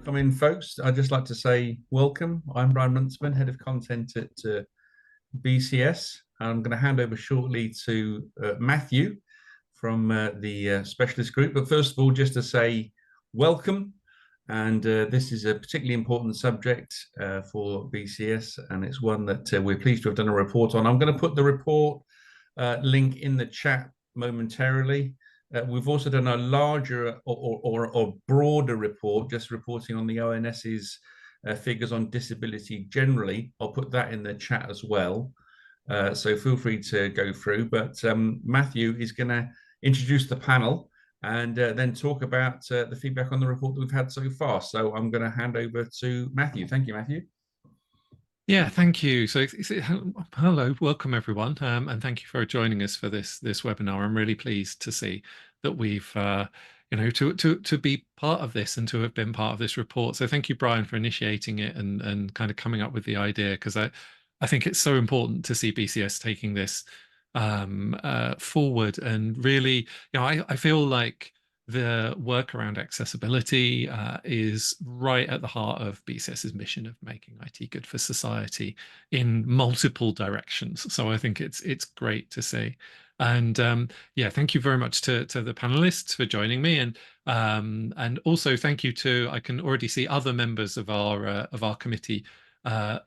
come in, folks, I'd just like to say welcome. I'm Brian Runciman, Head of Content at BCS. I'm going to hand over shortly to Matthew from the specialist group. But first of all, just to say welcome. And this is a particularly important subject for BCS, and it's one that we're pleased to have done a report on. I'm going to put the report link in the chat momentarily. We've also done a larger or broader report, just reporting on the ONS's figures on disability generally. I'll put that in the chat as well. So feel free to go through. But Matthew is going to introduce the panel and then talk about the feedback on the report that we've had so far. So I'm going to hand over to Matthew. Thank you, Matthew. Yeah, thank you. So hello, welcome everyone, and thank you for joining us for this webinar. I'm really pleased to see that we've to be part of this and to have been part of this report. So thank you, Brian, for initiating it and kind of coming up with the idea, because I think it's so important to see BCS taking this forward. And really, I feel like the work around accessibility is right at the heart of BCS's mission of making IT good for society in multiple directions. So I think it's great to see. And yeah, thank you very much to the panelists for joining me, and also thank you to, I can already see other members of our committee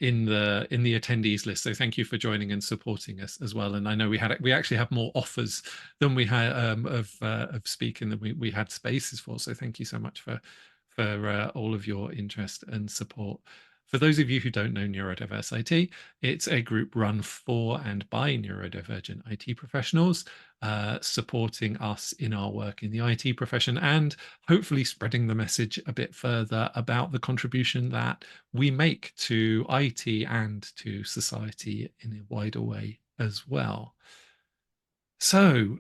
in the attendees list. So thank you for joining and supporting us as well. And I know we actually have more offers than we had of speaking than we had spaces for. So thank you so much for all of your interest and support. For those of you who don't know Neurodiverse IT, it's a group run for and by neurodivergent IT professionals, supporting us in our work in the IT profession and hopefully spreading the message a bit further about the contribution that we make to IT and to society in a wider way as well. So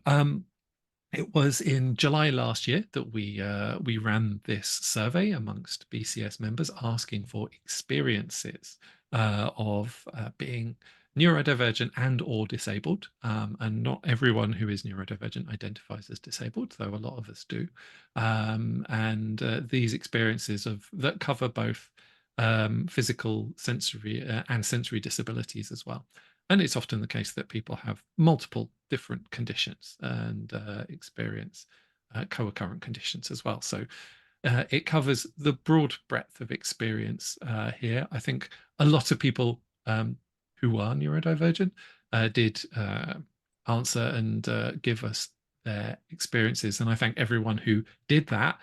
it was in July last year that we ran this survey amongst BCS members asking for experiences of being neurodivergent and or disabled. And not everyone who is neurodivergent identifies as disabled, though a lot of us do. And these experiences that cover both physical, sensory, and sensory disabilities as well. And it's often the case that people have multiple different conditions and experience co-occurrent conditions as well. So it covers the broad breadth of experience here. I think a lot of people who are neurodivergent did answer and give us their experiences. And I thank everyone who did that,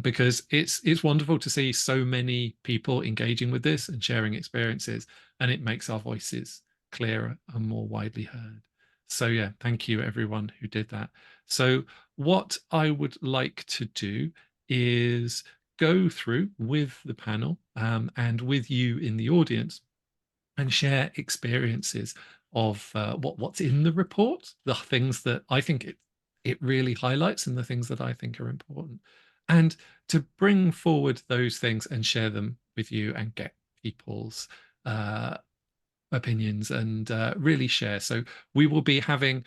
because it's wonderful to see so many people engaging with this and sharing experiences, and it makes our voices clearer and more widely heard. So yeah, thank you everyone who did that. So what I would like to do is go through with the panel and with you in the audience and share experiences of what's in the report, the things that I think it really highlights and the things that I think are important, and to bring forward those things and share them with you and get people's opinions and really share. So we will be having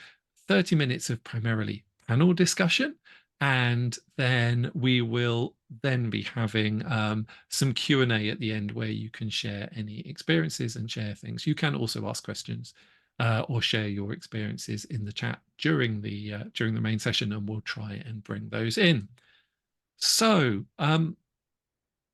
30 minutes of primarily panel discussion, and then we will then be having some Q&A at the end where you can share any experiences and share things. You can also ask questions or share your experiences in the chat during the main session, and we'll try and bring those in. So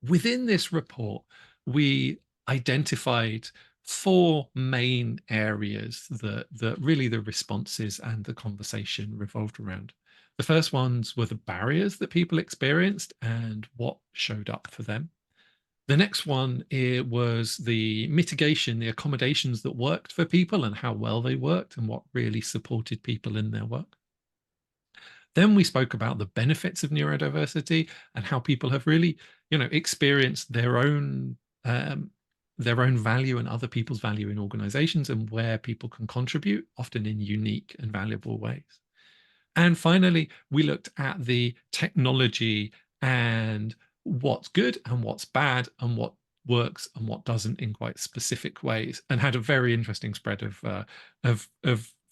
within this report, we identified 4 main areas that really the responses and the conversation revolved around. The first ones were the barriers that people experienced and what showed up for them. The next one was the mitigation, the accommodations that worked for people and how well they worked and what really supported people in their work. Then we spoke about the benefits of neurodiversity and how people have really, experienced their own value and other people's value in organizations, and where people can contribute, often in unique and valuable ways. And finally, we looked at the technology and what's good and what's bad and what works and what doesn't in quite specific ways, and had a very interesting spread of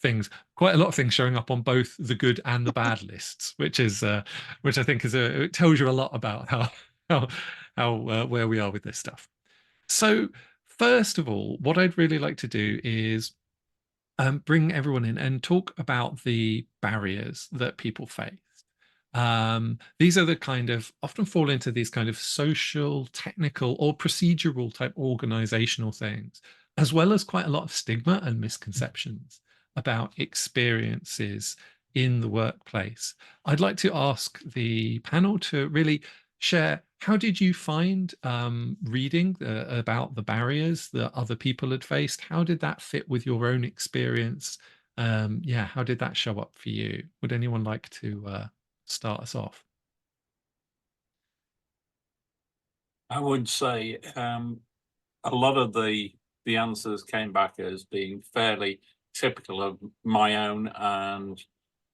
things, quite a lot of things showing up on both the good and the bad lists, which I think it tells you a lot about where we are with this stuff. So first of all, what I'd really like to do is bring everyone in and talk about the barriers that people face. These are the kind of often fall into these kind of social, technical, or procedural type organizational things, as well as quite a lot of stigma and misconceptions about experiences in the workplace. I'd like to ask the panel to really share, how did you find reading about the barriers that other people had faced? How did that fit with your own experience? Yeah, how did that show up for you? Would anyone like to start us off? I would say a lot of the answers came back as being fairly typical of my own and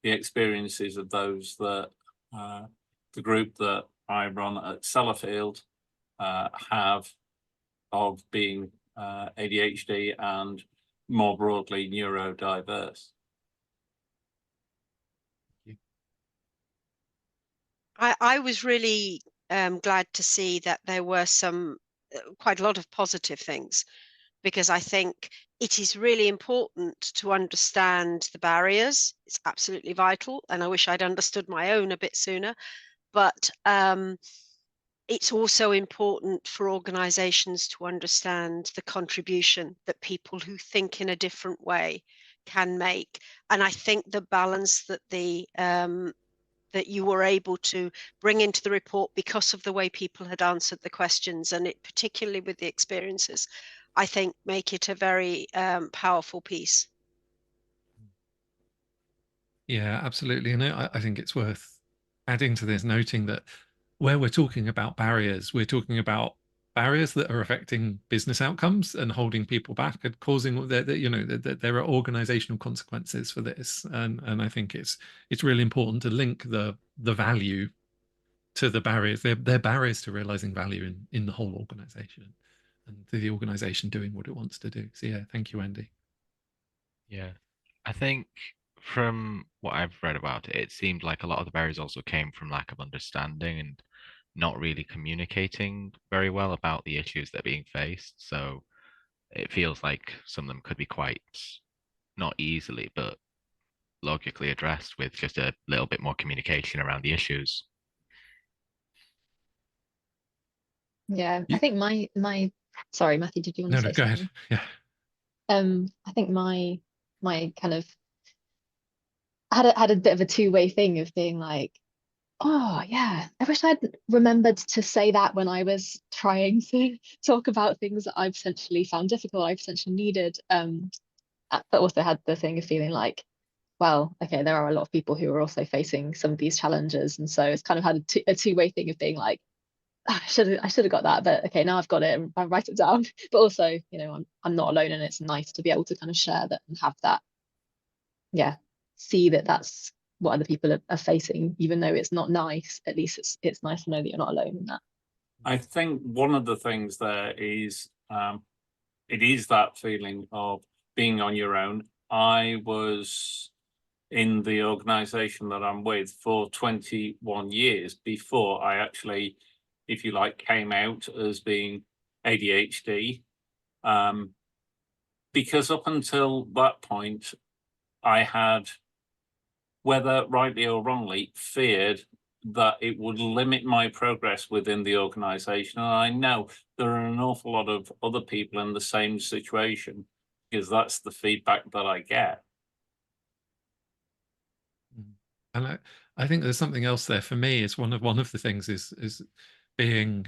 the experiences of those that the group that I run at Sellafield have of being ADHD and more broadly neurodiverse. I was really glad to see that there were quite a lot of positive things, because I think it is really important to understand the barriers. It's absolutely vital, and I wish I'd understood my own a bit sooner. But it's also important for organizations to understand the contribution that people who think in a different way can make. And I think the balance that that you were able to bring into the report, because of the way people had answered the questions, and it particularly with the experiences, I think make it a very powerful piece. Yeah, absolutely. And I think it's worth adding to this, noting that where we're talking about barriers, we're talking about barriers that are affecting business outcomes and holding people back and causing that there are organizational consequences for this. And I think it's really important to link the value to the barriers. They're barriers to realizing value in the whole organization and to the organization doing what it wants to do. So yeah, thank you, Wendy. Yeah, I think from what I've read about it, it seemed like a lot of the barriers also came from lack of understanding and not really communicating very well about the issues that are being faced. So it feels like some of them could be quite not easily, but logically addressed with just a little bit more communication around the issues. Yeah, I think my sorry, Matthew, did you want to say go something? ahead. Yeah. I think my kind of had a bit of a two-way thing of being like, oh yeah, I wish I'd remembered to say that when I was trying to talk about things that I potentially found difficult, I potentially needed. But also had the thing of feeling like, well, okay, there are a lot of people who are also facing some of these challenges, and so it's kind of had a two-way thing of being like, I should have got that, but okay, now I've got it and I write it down. But also, you know, I'm not alone, and it's nice to be able to kind of share that and have that, yeah, see that that's what other people are facing, even though it's not nice. At least it's nice to know that you're not alone in that. I think one of the things there is it is that feeling of being on your own. I was in the organization that I'm with for 21 years before I actually, if you like, came out as being ADHD. Because up until that point, I had, whether rightly or wrongly, feared that it would limit my progress within the organization. And I know there are an awful lot of other people in the same situation, because that's the feedback that I get. And I think there's something else there for me. Is one of the things is being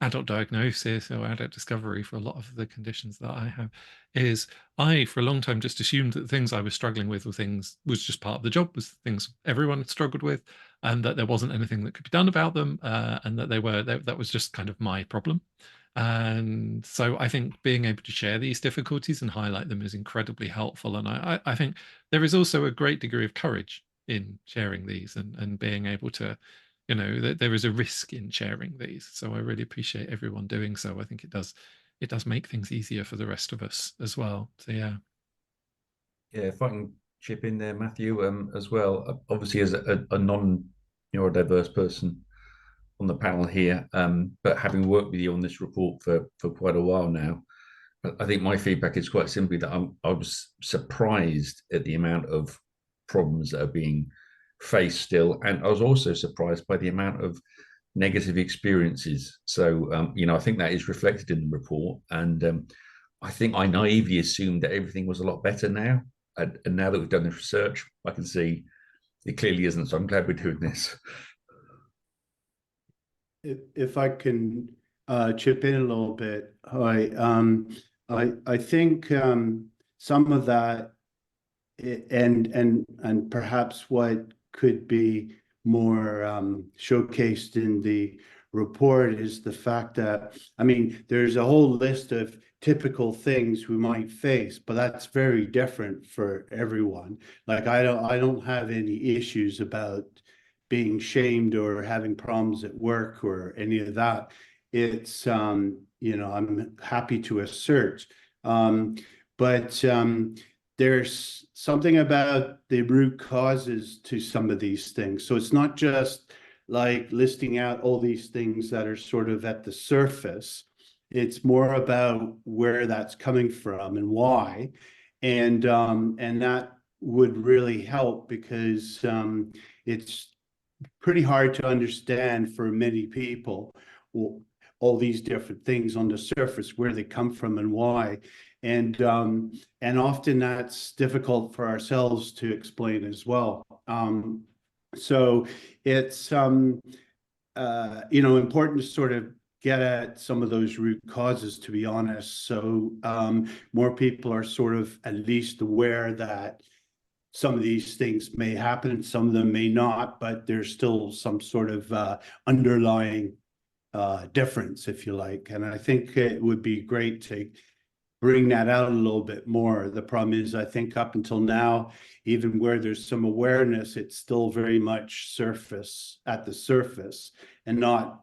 adult diagnosis or adult discovery for a lot of the conditions that I have. Is I for a long time just assumed that the things I was struggling with was just part of the job, was things everyone had struggled with, and that there wasn't anything that could be done about them, and that that was just kind of my problem. And so I think being able to share these difficulties and highlight them is incredibly helpful. And I think there is also a great degree of courage in sharing these and being able to, you know, that there is a risk in sharing these. So I really appreciate everyone doing so. I think it does make things easier for the rest of us as well. So yeah. Yeah, if I can chip in there, Matthew, as well. Obviously, as a non-neurodiverse person, on the panel here, but having worked with you on this report for quite a while now, I think my feedback is quite simply that I was surprised at the amount of problems that are being faced still, and I was also surprised by the amount of negative experiences. So, I think that is reflected in the report, and I think I naively assumed that everything was a lot better now, and now that we've done this research, I can see it clearly isn't. So I'm glad we're doing this. If I can chip in a little bit, I think some of that, and perhaps what could be more showcased in the report is the fact that, I mean, there's a whole list of typical things we might face, but that's very different for everyone. Like I don't have any issues about being shamed or having problems at work or any of that. It's I'm happy to assert, but there's something about the root causes to some of these things. So it's not just like listing out all these things that are sort of at the surface. It's more about where that's coming from and why, and that would really help, because it's pretty hard to understand for many people all these different things on the surface, where they come from and why, and often that's difficult for ourselves to explain as well. So it's important to sort of get at some of those root causes, to be honest. So more people are sort of at least aware that some of these things may happen, some of them may not, but there's still some sort of underlying difference, if you like. And I think it would be great to bring that out a little bit more. The problem is, I think up until now, even where there's some awareness, it's still very much at the surface, and not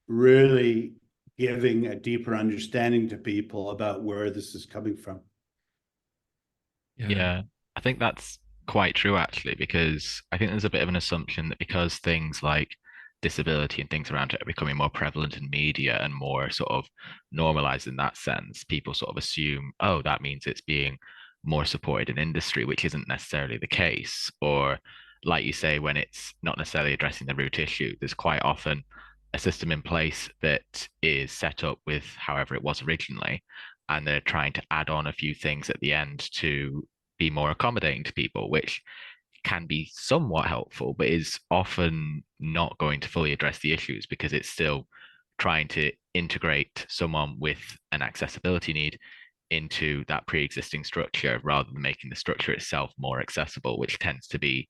really giving a deeper understanding to people about where this is coming from. Yeah, I think that's quite true, actually, because I think there's a bit of an assumption that because things like disability and things around it are becoming more prevalent in media and more sort of normalized in that sense, people sort of assume, oh, that means it's being more supported in industry, which isn't necessarily the case. Or, like you say, when it's not necessarily addressing the root issue, there's quite often a system in place that is set up with however it was originally, and they're trying to add on a few things at the end to be more accommodating to people, which can be somewhat helpful, but is often not going to fully address the issues, because it's still trying to integrate someone with an accessibility need into that pre-existing structure, rather than making the structure itself more accessible, which tends to be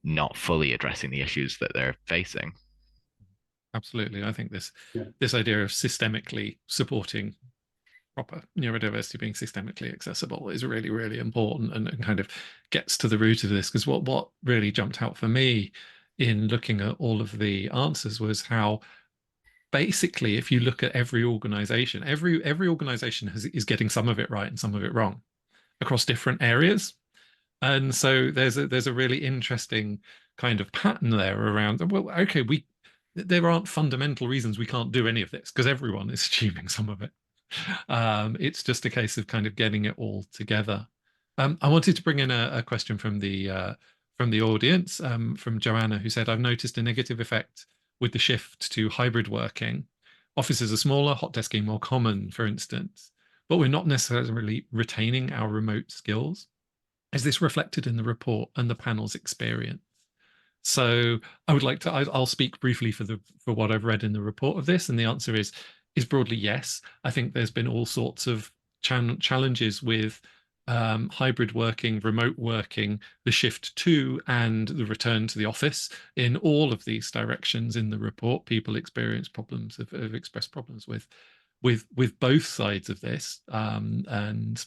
not fully addressing the issues that they're facing. Absolutely. I think this idea of systemically supporting proper neurodiversity being systemically accessible is really, really important, and kind of gets to the root of this. Because what really jumped out for me in looking at all of the answers was how basically, if you look at every organization, every organization is getting some of it right and some of it wrong across different areas. And so there's a really interesting kind of pattern there around, well, okay, there aren't fundamental reasons we can't do any of this, because everyone is achieving some of it. It's just a case of kind of getting it all together. I wanted to bring in a question from the audience, from Joanna, who said, I've noticed a negative effect with the shift to hybrid working. Offices are smaller, hot desking more common, for instance, but we're not necessarily retaining our remote skills. Is this reflected in the report and the panel's experience? So I would like to, I'll speak briefly for what I've read in the report of this, and the answer is broadly yes. I think there's been all sorts of challenges with hybrid working, remote working, the shift to and the return to the office. In all of these directions in the report, people experience problems, have expressed problems with both sides of this, and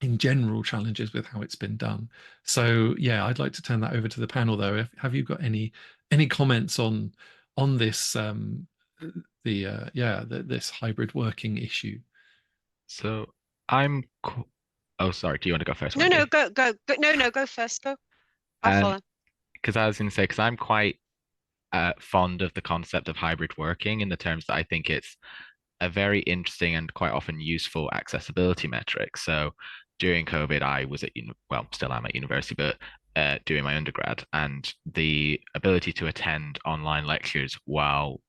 in general challenges with how it's been done. So yeah, I'd like to turn that over to the panel though. Have you got any comments on this this hybrid working issue? So oh, sorry, do you want to go first? No, Wendy? no, go. No, go first. Go. I'll follow. Because I was going to say, because I'm quite fond of the concept of hybrid working in the terms that I think it's a very interesting and quite often useful accessibility metric. So during COVID, I was at, well, still am at university, but doing my undergrad, and the ability to attend online lectures while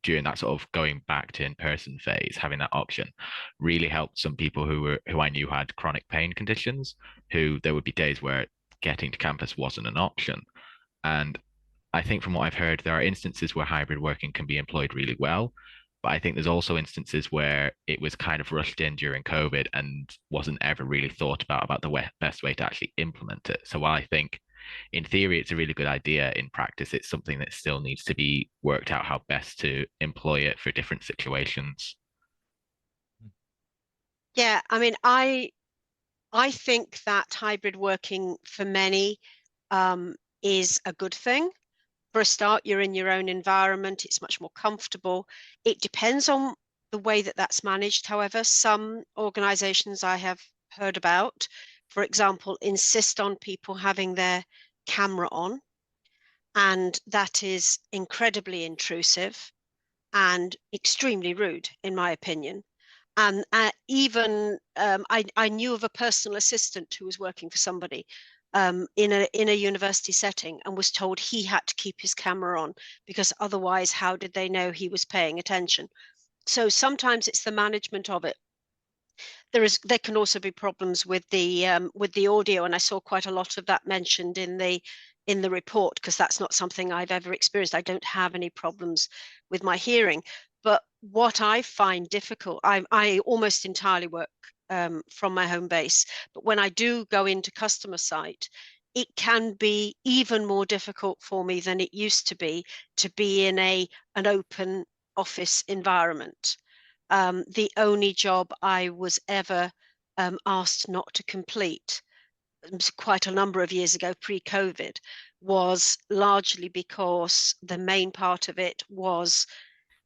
during that sort of going back to in-person phase, having that option really helped some people who I knew had chronic pain conditions, who there would be days where getting to campus wasn't an option. And I think from what I've heard, there are instances where hybrid working can be employed really well, but I think there's also instances where it was kind of rushed in during COVID and wasn't ever really thought about the best way to actually implement it. So while I think in theory it's a really good idea, in practice it's something that still needs to be worked out how best to employ it for different situations. Yeah, I mean, I think that hybrid working for many is a good thing. For a start, you're in your own environment. It's much more comfortable. It depends on the way that that's managed. However, some organizations I have heard about, for example, insist on people having their camera on, and that is incredibly intrusive and extremely rude, in my opinion. And even I knew of a personal assistant who was working for somebody in a university setting and was told he had to keep his camera on, because otherwise how did they know he was paying attention? So sometimes it's the management of it. There can also be problems with the audio, and I saw quite a lot of that mentioned in the report, because that's not something I've ever experienced. I don't have any problems with my hearing. But what I find difficult, I almost entirely work from my home base, but when I do go into customer site, it can be even more difficult for me than it used to be in an open office environment. The only job I was ever asked not to complete quite a number of years ago, pre-COVID, was largely because the main part of it was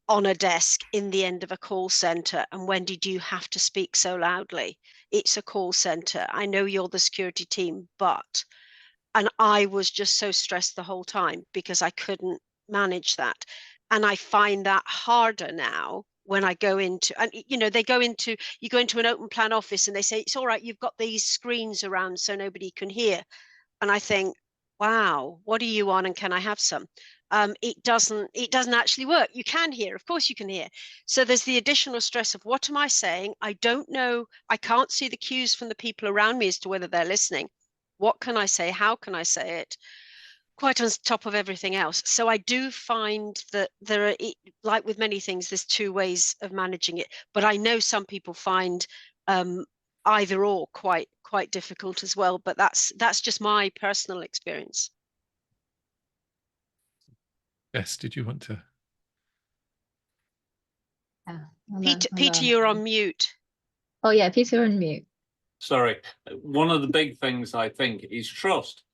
on a desk in the end of a call center. And Wendy, do you have to speak so loudly? It's a call center. I know you're the security team, but, and I was just so stressed the whole time because I couldn't manage that. And I find that harder now when I go into, and you go into an open plan office and they say, it's all right, you've got these screens around so nobody can hear. And I think, wow, what are you on and can I have some? It doesn't actually work. You can hear, of course you can hear. So there's the additional stress of, what am I saying? I don't know. I can't see the cues from the people around me as to whether they're listening. What can I say? How can I say it? Quite on top of everything else. So I do find that there are, like with many things, there's two ways of managing it. But I know some people find either or quite difficult as well. But that's just my personal experience. Jess, did you want to? Yeah, Peter, you're on mute. Oh yeah, Peter, on mute. Sorry. One of the big things I think is trust,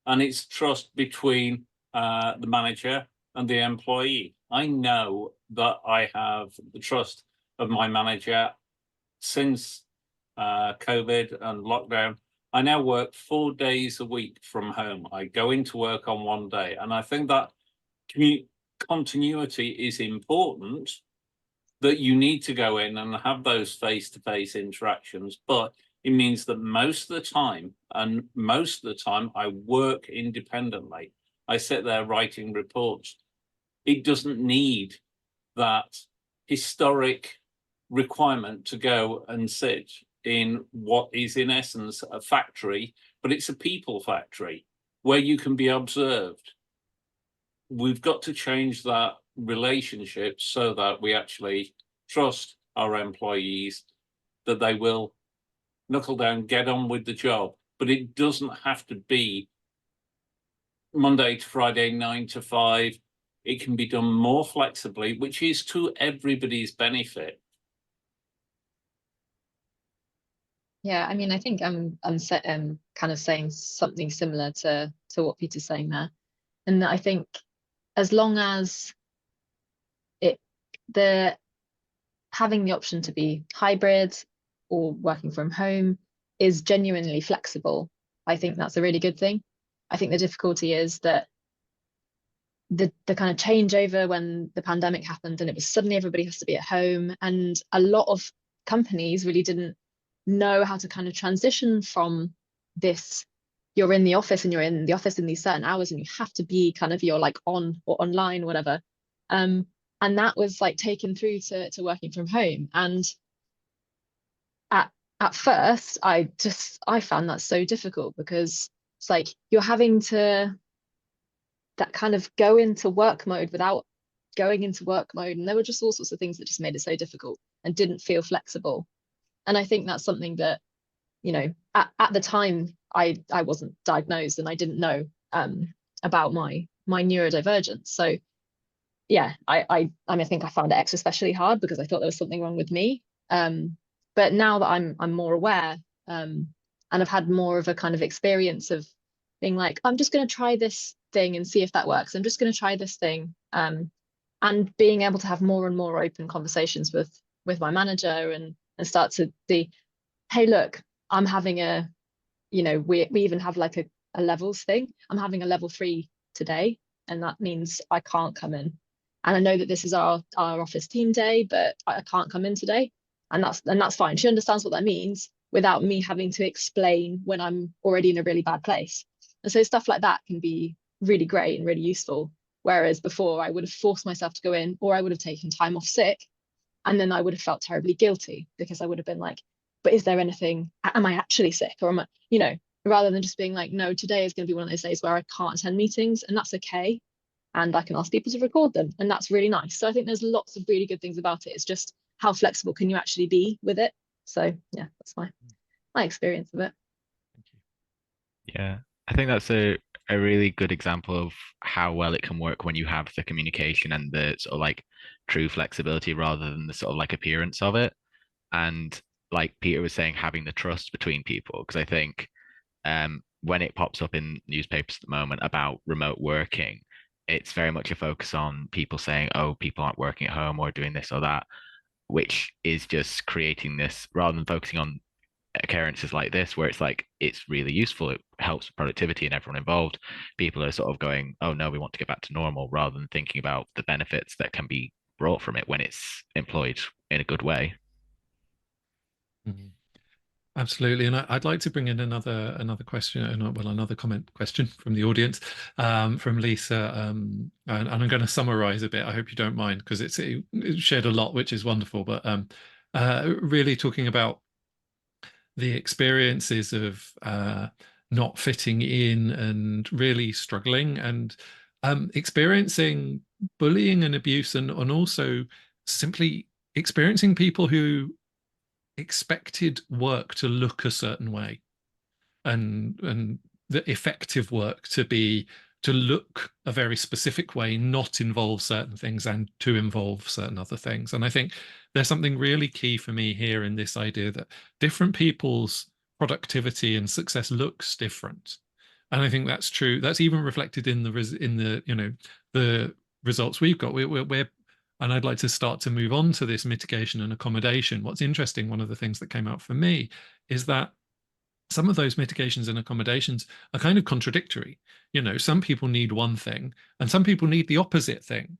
and it's trust between the manager and the employee. I know that I have the trust of my manager since COVID and lockdown. I now work 4 days a week from home. I go into work on one day, and I think that continuity is important, that you need to go in and have those face-to-face interactions, but it means that most of the time I work independently. I sit there writing reports. It doesn't need that historic requirement to go and sit in what is in essence a factory, but it's a people factory where you can be observed. We've got to change that relationship so that we actually trust our employees, that they will knuckle down, get on with the job. But it doesn't have to be Monday to Friday, 9 to 5. It can be done more flexibly, which is to everybody's benefit. Yeah, I mean, I think I'm kind of saying something similar to what Peter's saying there, and I think as long as having the option to be hybrid or working from home is genuinely flexible, I think that's a really good thing. I think the difficulty is that the kind of changeover when the pandemic happened, and it was suddenly everybody has to be at home, and a lot of companies really didn't know how to kind of transition from this. You're in the office and you're in the office in these certain hours and you have to be kind of, you're like on or online, whatever. And that was like taken through to working from home. And at first, I found that so difficult, because it's like you're having to that kind of go into work mode without going into work mode. And there were just all sorts of things that just made it so difficult and didn't feel flexible. And I think that's something that, you know, at the time I wasn't diagnosed and I didn't know about my neurodivergence. So yeah, I mean, I think I found it especially hard because I thought there was something wrong with me. But now that I'm more aware, and I've had more of a kind of experience of being like, I'm just going to try this thing and see if that works. I'm just going to try this thing, and being able to have more and more open conversations with my manager and start to be, hey, look, I'm having a, you know, we even have like a levels thing. I'm having a level 3 today, and that means I can't come in. And I know that this is our office team day, but I can't come in today. And that's fine. She understands what that means without me having to explain when I'm already in a really bad place. And so stuff like that can be really great and really useful. Whereas before I would have forced myself to go in, or I would have taken time off sick. And then I would have felt terribly guilty because I would have been like, but is there anything, am I actually sick? Or am I, you know, rather than just being like, no, today is going to be one of those days where I can't attend meetings, and that's okay. And I can ask people to record them, and that's really nice. So I think there's lots of really good things about it. It's just how flexible can you actually be with it? So yeah, that's my experience of it. Thank you. Yeah, I think that's a really good example of how well it can work when you have the communication and the sort of like true flexibility rather than the sort of like appearance of it. And like Peter was saying, having the trust between people, because I think when it pops up in newspapers at the moment about remote working, it's very much a focus on people saying, oh, people aren't working at home or doing this or that, which is just creating this, rather than focusing on occurrences like this, where it's like, it's really useful, it helps productivity and everyone involved. People are sort of going, oh no, we want to get back to normal, rather than thinking about the benefits that can be brought from it when it's employed in a good way. Mm-hmm. Absolutely, and I'd like to bring in another question, another comment question from the audience, from Lisa, and I'm going to summarize a bit. I hope you don't mind, because it shared a lot, which is wonderful. But really talking about the experiences of not fitting in and really struggling, and experiencing bullying and abuse, and also simply experiencing people who expected work to look a certain way, and the effective work to look a very specific way, not involve certain things and to involve certain other things. And I think there's something really key for me here in this idea that different people's productivity and success looks different. And I think that's true. That's even reflected in the you know, the results we've got. We're and I'd like to start to move on to this mitigation and accommodation. What's interesting, one of the things that came out for me, is that some of those mitigations and accommodations are kind of contradictory. You know, some people need one thing and some people need the opposite thing.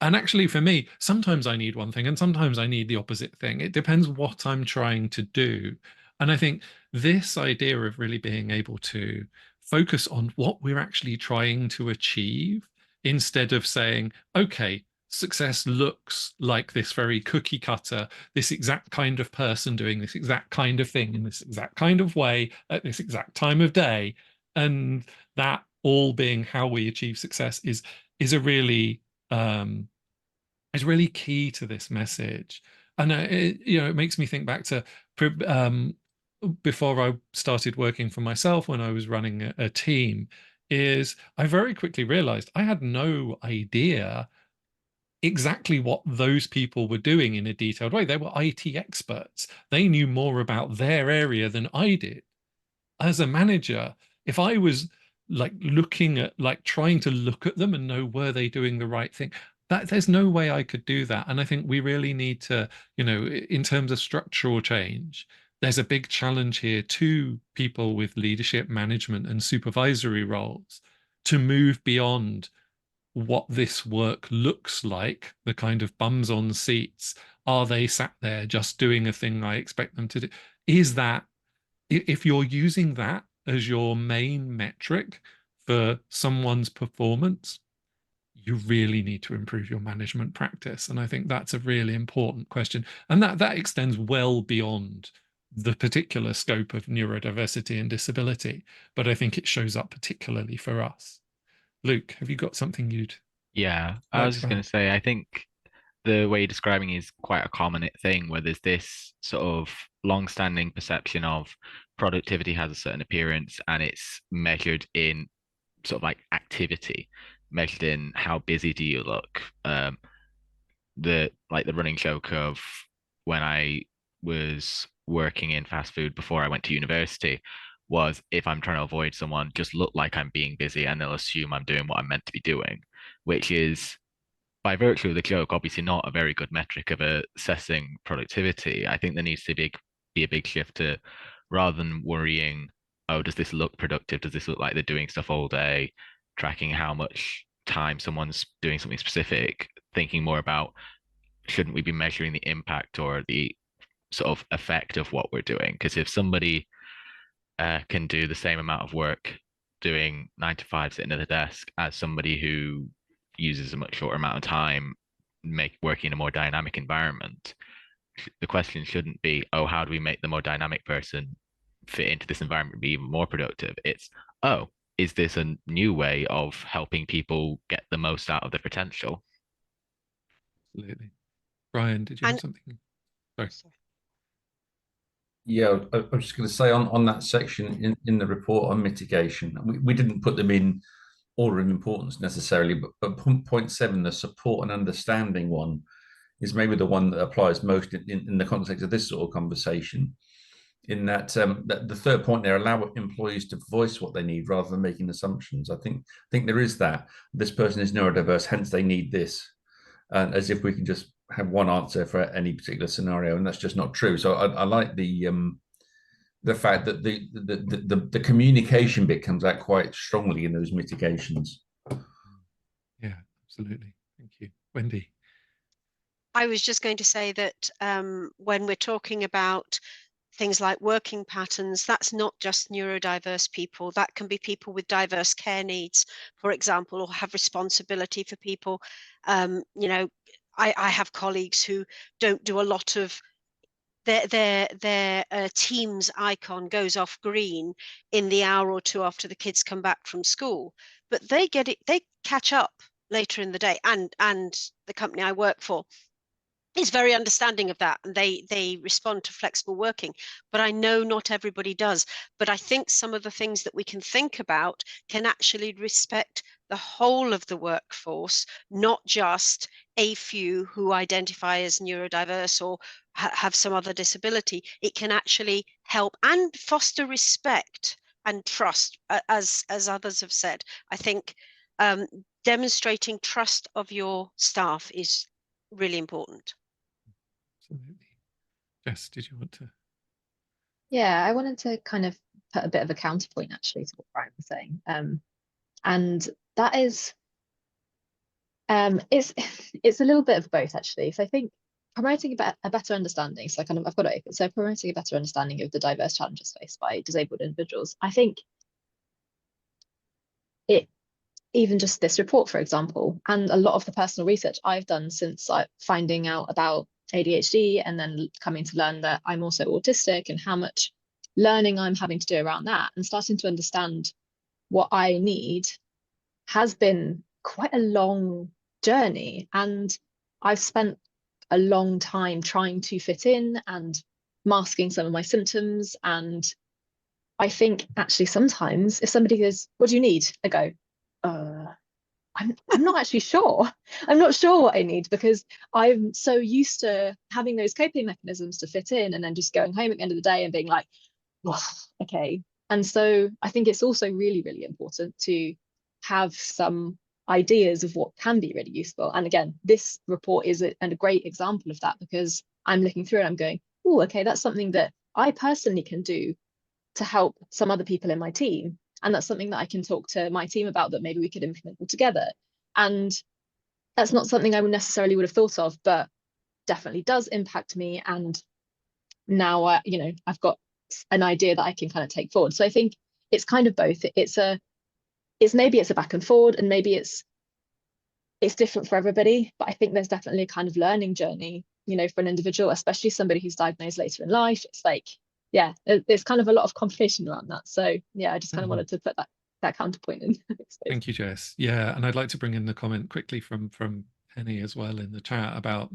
And actually for me, sometimes I need one thing and sometimes I need the opposite thing. It depends what I'm trying to do. And I think this idea of really being able to focus on what we're actually trying to achieve, instead of saying, okay, success looks like this very cookie cutter, this exact kind of person doing this exact kind of thing in this exact kind of way at this exact time of day, and that all being how we achieve success is a really is really key to this message. And you know, it makes me think back to before I started working for myself, when I was running a team, is I very quickly realized I had no idea exactly what those people were doing in a detailed way. They were IT experts. They knew more about their area than I did. As a manager, if I was like looking at, like trying to look at them and know, were they doing the right thing, that there's no way I could do that. And I think we really need to, you know, in terms of structural change, there's a big challenge here to people with leadership, management, and supervisory roles to move beyond what this work looks like, the kind of bums on seats. Are they sat there just doing a thing I expect them to do? Is that, if you're using that as your main metric for someone's performance, you really need to improve your management practice. And I think that's a really important question. And that extends well beyond the particular scope of neurodiversity and disability, but I think it shows up particularly for us. Luke, have you got something you'd Yeah, I like was to just going add? to say, I think the way you're describing is quite a common thing where there's this sort of long-standing perception of productivity has a certain appearance and it's measured in sort of like activity, measured in how busy do you look. The running joke of when I was working in fast food before I went to university was, if I'm trying to avoid someone, just look like I'm being busy and they'll assume I'm doing what I'm meant to be doing, which is, by virtue of the joke, obviously not a very good metric of assessing productivity. I think there needs to be a big shift to, rather than worrying, oh, does this look productive? Does this look like they're doing stuff all day? Tracking how much time someone's doing something specific, thinking more about, shouldn't we be measuring the impact or the sort of effect of what we're doing? Because if somebody can do the same amount of work doing 9 to 5 sitting at a desk as somebody who uses a much shorter amount of time working in a more dynamic environment, the question shouldn't be, oh, how do we make the more dynamic person fit into this environment and be even more productive? It's, oh, is this a new way of helping people get the most out of their potential? Absolutely. Brian, did you have And something? Sorry. Yeah, I'm just going to say on that section in the report on mitigation, we didn't put them in order of importance necessarily, but point 7, the support and understanding one, is maybe the one that applies most in the context of this sort of conversation. In that, that the third point there, allow employees to voice what they need rather than making assumptions. I think there is that. This person is neurodiverse, hence they need this, and as if we can just have one answer for any particular scenario, and that's just not true. So I like the fact that the communication bit comes out quite strongly in those mitigations. Yeah, absolutely. Thank you. Wendy. I was just going to say that when we're talking about things like working patterns, that's not just neurodiverse people. That can be people with diverse care needs, for example, or have responsibility for people. You know, I have colleagues who don't do a lot of their Teams icon goes off green in the hour or two after the kids come back from school, but they catch up later in the day, and the company I work for is very understanding of that, and they respond to flexible working. But I know not everybody does. But I think some of the things that we can think about can actually respect the whole of the workforce, not just a few who identify as neurodiverse or have some other disability. It can actually help and foster respect and trust, as others have said. I think demonstrating trust of your staff is really important. Absolutely. Jess, did you want to? Yeah, I wanted to kind of put a bit of a counterpoint actually to what Brian was saying. And that is, it's a little bit of both actually. So I think promoting a better understanding, so I've got it open. So promoting a better understanding of the diverse challenges faced by disabled individuals. I think even just this report, for example, and a lot of the personal research I've done since finding out about ADHD and then coming to learn that I'm also autistic and how much learning I'm having to do around that and starting to understand what I need has been quite a long journey. And I've spent a long time trying to fit in and masking some of my symptoms. And I think actually sometimes if somebody goes, what do you need? I go, I'm not actually sure. I'm not sure what I need, because I'm so used to having those coping mechanisms to fit in and then just going home at the end of the day and being like, well, okay. And so I think it's also really, really important to have some ideas of what can be really useful. And again, this report is a great example of that, because I'm looking through and I'm going, oh, okay, that's something that I personally can do to help some other people in my team. And that's something that I can talk to my team about that maybe we could implement all together. And that's not something I necessarily would have thought of, but definitely does impact me. And now I've got an idea that I can kind of take forward. So I think it's kind of both. Maybe it's a back and forward, and maybe it's different for everybody, but I think there's definitely a kind of learning journey, for an individual, especially somebody who's diagnosed later in life. It's like, yeah, there's kind of a lot of conversation around that. So yeah, I just kind of wanted to put that counterpoint in. Thank you, Jess. Yeah, and I'd like to bring in the comment quickly from Penny as well in the chat about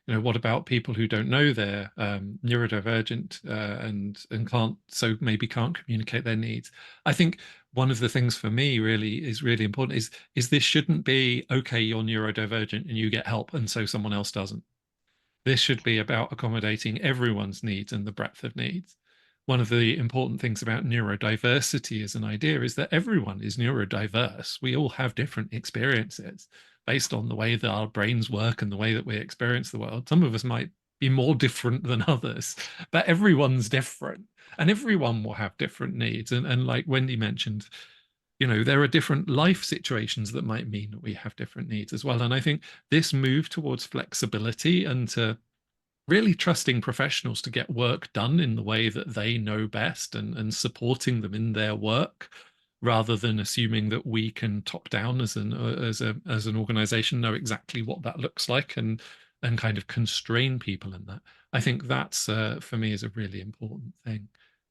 what about people who don't know they're neurodivergent and maybe can't communicate their needs. I think one of the things for me is really important is this shouldn't be, okay, you're neurodivergent and you get help and so someone else doesn't. This should be about accommodating everyone's needs and the breadth of needs. One of the important things about neurodiversity as an idea is that everyone is neurodiverse. We all have different experiences based on the way that our brains work and the way that we experience the world. Some of us might be more different than others, but everyone's different and everyone will have different needs. And like Wendy mentioned, there are different life situations that might mean that we have different needs as well. And I think this move towards flexibility and to really trusting professionals to get work done in the way that they know best and supporting them in their work, rather than assuming that we can top down as an organization know exactly what that looks like and kind of constrain people in that. I think that's for me is a really important thing.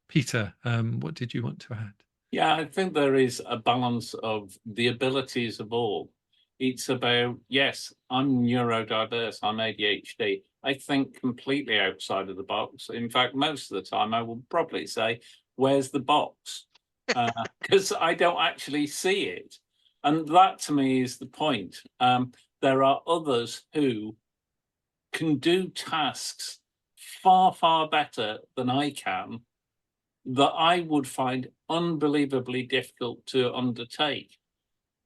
Peter, what did you want to add? Yeah, I think there is a balance of the abilities of all. It's about, yes, I'm neurodiverse, I'm ADHD. I think completely outside of the box. In fact, most of the time I will probably say, where's the box? Because I don't actually see it. And that to me is the point. There are others who can do tasks far, far better than I can, that I would find unbelievably difficult to undertake.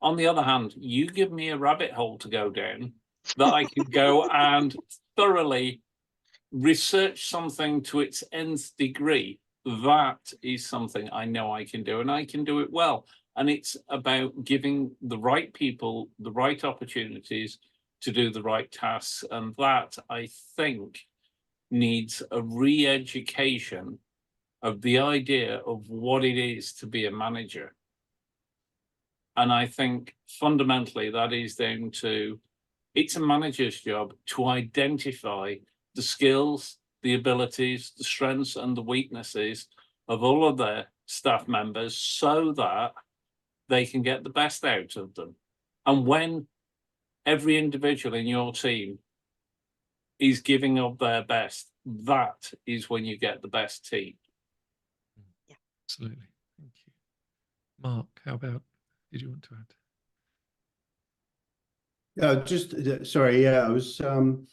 On the other hand, you give me a rabbit hole to go down that I could go and thoroughly research something to its nth degree. That is something I know I can do, and I can do it well. And it's about giving the right people the right opportunities to do the right tasks. And that, I think, needs a re-education of the idea of what it is to be a manager. And I think fundamentally that is down to, it's a manager's job to identify the skills, the abilities, the strengths and the weaknesses of all of their staff members so that they can get the best out of them. And when every individual in your team is giving of their best, that is when you get the best team. Yeah. Absolutely. Thank you. Mark, how about, did you want to add? Sorry, yeah, I was some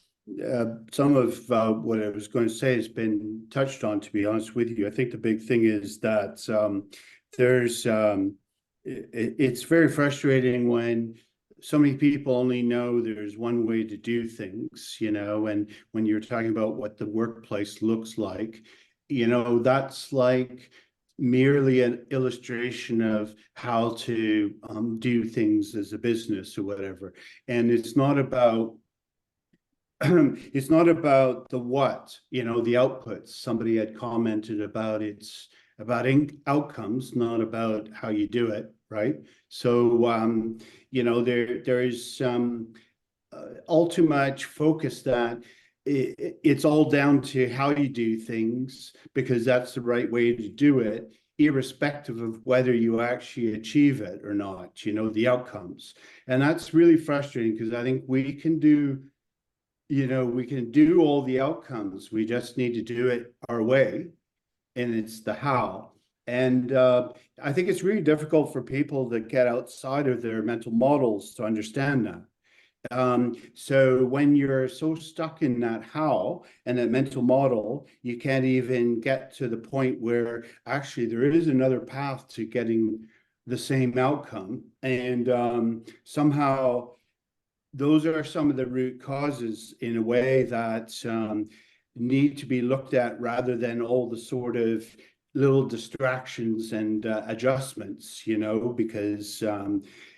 of what I was going to say has been touched on, to be honest with you. I think the big thing is that it's very frustrating when so many people only know there's one way to do things, and when you're talking about what the workplace looks like, that's like merely an illustration of how to do things as a business or whatever. And it's not about it's not about the what, the outputs. Somebody had commented about it's about outcomes, not about how you do it, right? So there is all too much focus that it's all down to how you do things, because that's the right way to do it, irrespective of whether you actually achieve it or not, the outcomes. And that's really frustrating, because I think we can do all the outcomes. We just need to do it our way, and it's the how. And I think it's really difficult for people to get outside of their mental models to understand that. So when you're so stuck in that how and that mental model, you can't even get to the point where actually there is another path to getting the same outcome. And somehow those are some of the root causes in a way that need to be looked at, rather than all the sort of little distractions and adjustments, you know, because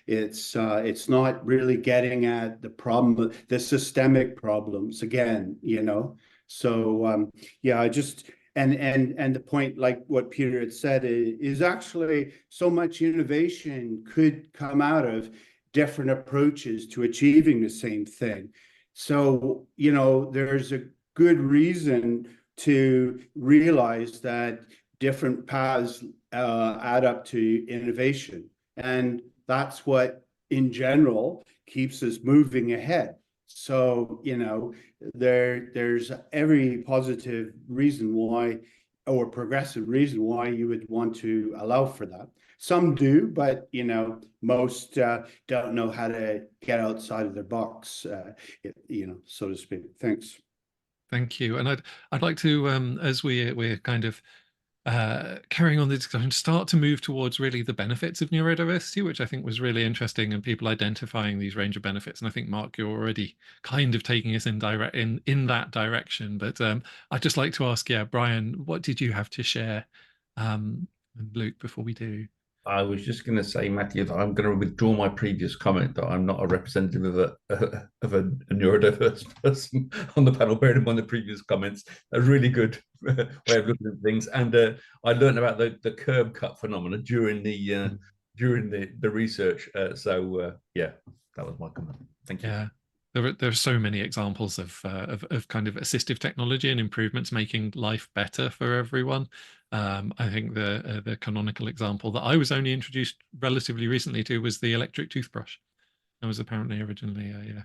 it's not really getting at the problem, the systemic problems again, you know. So yeah, I just and the point, like what Peter had said, is actually so much innovation could come out of different approaches to achieving the same thing. So, you know, there's a good reason to realize that different paths add up to innovation. And that's what, in general, keeps us moving ahead. So, you know, there's every positive reason why, or progressive reason why you would want to allow for that. Some do, but, you know, most don't know how to get outside of their box, you know, so to speak. Thanks. Thank you. And I'd like to, as we're kind of carrying on the discussion, start to move towards really the benefits of neurodiversity, which I think was really interesting, and people identifying these range of benefits. And I think, Mark, you're already kind of taking us in that direction. But I'd just like to ask, yeah, Brian, what did you have to share? And Luke, before we do. I was just going to say, Matthew, that I'm going to withdraw my previous comment that I'm not a representative of a neurodiverse person on the panel, bearing in mind the previous comments. A really good way of looking at things. And I learned about the curb cut phenomena during the research. So yeah, that was my comment. Thank you. Yeah. There are so many examples of kind of assistive technology and improvements making life better for everyone. I think the canonical example that I was only introduced relatively recently to was the electric toothbrush. That was apparently originally yeah.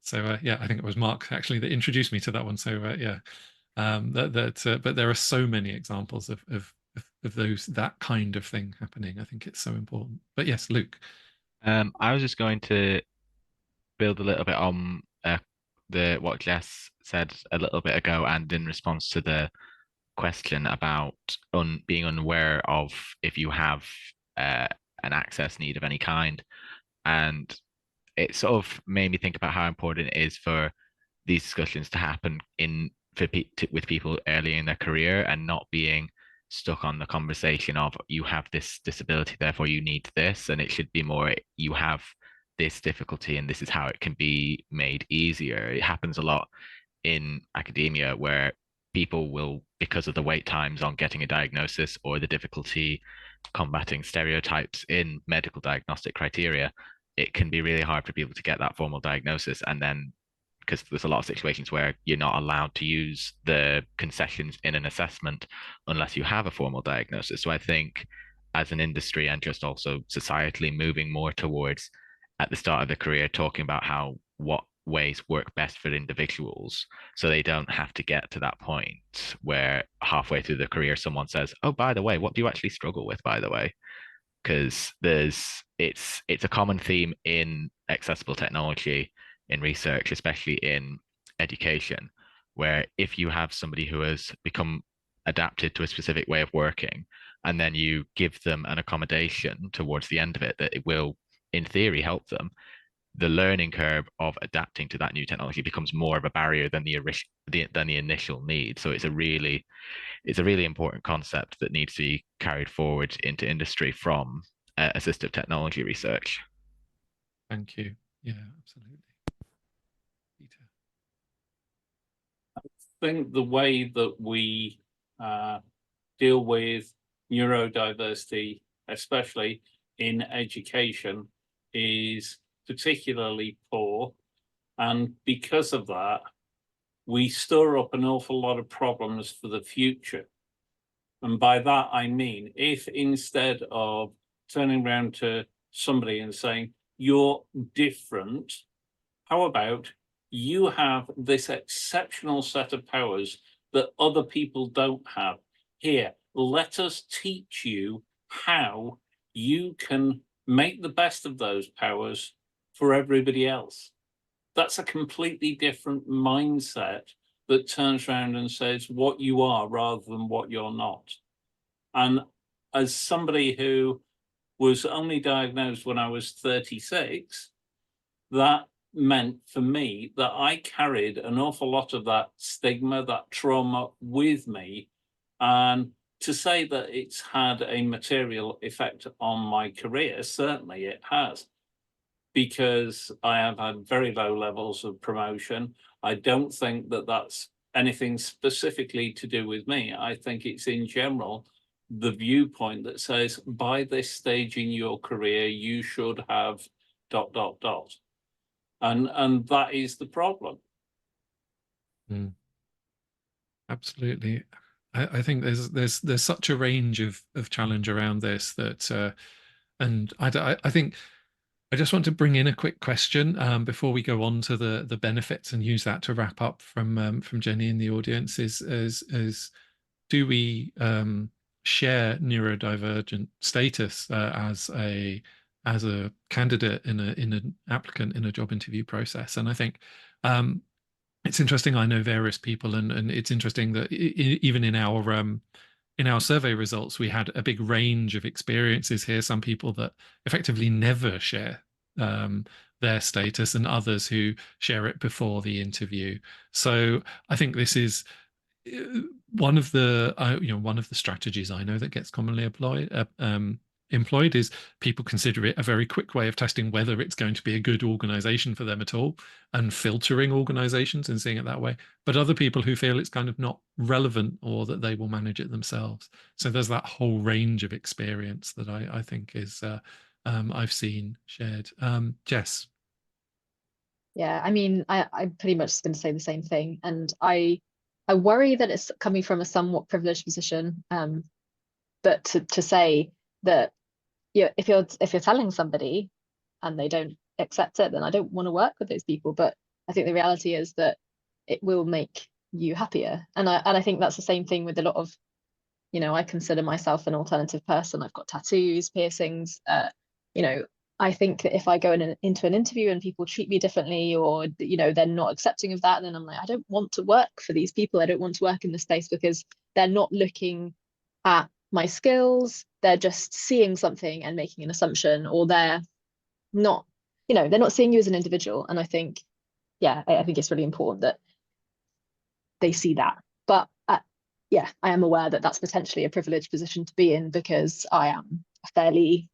So yeah, I think it was Mark actually that introduced me to that one. So yeah, but there are so many examples of that kind of thing happening. I think it's so important. But yes, Luke. I was just going to build a little bit on what Jess said a little bit ago, and in response to the question about being unaware of if you have an access need of any kind. And it sort of made me think about how important it is for these discussions to happen with people early in their career, and not being stuck on the conversation of you have this disability, therefore you need this. And it should be more, you have this difficulty and this is how it can be made easier. It happens a lot in academia where people will, because of the wait times on getting a diagnosis or the difficulty combating stereotypes in medical diagnostic criteria, it can be really hard for people to get that formal diagnosis. And then, because there's a lot of situations where you're not allowed to use the concessions in an assessment unless you have a formal diagnosis. So I think as an industry, and just also societally, moving more towards, at the start of the career, talking about what ways work best for individuals, so they don't have to get to that point where halfway through the career someone says, oh, by the way, what do you actually struggle with, by the way? Because it's a common theme in accessible technology, in research, especially in education, where if you have somebody who has become adapted to a specific way of working, and then you give them an accommodation towards the end of it that it will, in theory, help them, the learning curve of adapting to that new technology becomes more of a barrier than the initial need. So it's a really important concept that needs to be carried forward into industry from assistive technology research. Thank you. Yeah, absolutely. Peter. I think the way that we deal with neurodiversity, especially in education, is particularly poor. And because of that, we store up an awful lot of problems for the future. And by that, I mean, if instead of turning around to somebody and saying, you're different, how about you have this exceptional set of powers that other people don't have? Here, let us teach you how you can make the best of those powers for everybody else. That's a completely different mindset that turns around and says what you are rather than what you're not. And as somebody who was only diagnosed when I was 36, that meant for me that I carried an awful lot of that stigma, that trauma with me. And to say that it's had a material effect on my career, certainly it has, because I have had very low levels of promotion. I don't think that that's anything specifically to do with me. I think it's in general the viewpoint that says by this stage in your career, you should have ... And that is the problem. Absolutely. I think there's such a range of challenge around this that, and I think I just want to bring in a quick question before we go on to the benefits and use that to wrap up from Jenny in the audience. Is do we share neurodivergent status as a candidate in an applicant in a job interview process? And I think it's interesting. I know various people, and it's interesting that even in our survey results, we had a big range of experiences here. Some people that effectively never share their status, and others who share it before the interview. So I think this is one of the one of the strategies I know that gets commonly employed is people consider it a very quick way of testing whether it's going to be a good organization for them at all, and filtering organizations and seeing it that way. But other people who feel it's kind of not relevant, or that they will manage it themselves. So there's that whole range of experience that I think is I've seen shared. Jess. Yeah, I mean, I'm pretty much going to say the same thing, and I worry that it's coming from a somewhat privileged position, but to say that, if you're telling somebody and they don't accept it, then I don't want to work with those people. But I think the reality is that it will make you happier, and I think that's the same thing with a lot of, I consider myself an alternative person. I've got tattoos, piercings. I think that if I go into an interview and people treat me differently, or they're not accepting of that, then I'm like, I don't want to work for these people. I don't want to work in this space, because they're not looking at my skills. They're just seeing something and making an assumption, or they're not seeing you as an individual. And I think, I think it's really important that they see that. But I am aware that that's potentially a privileged position to be in, because I am fairly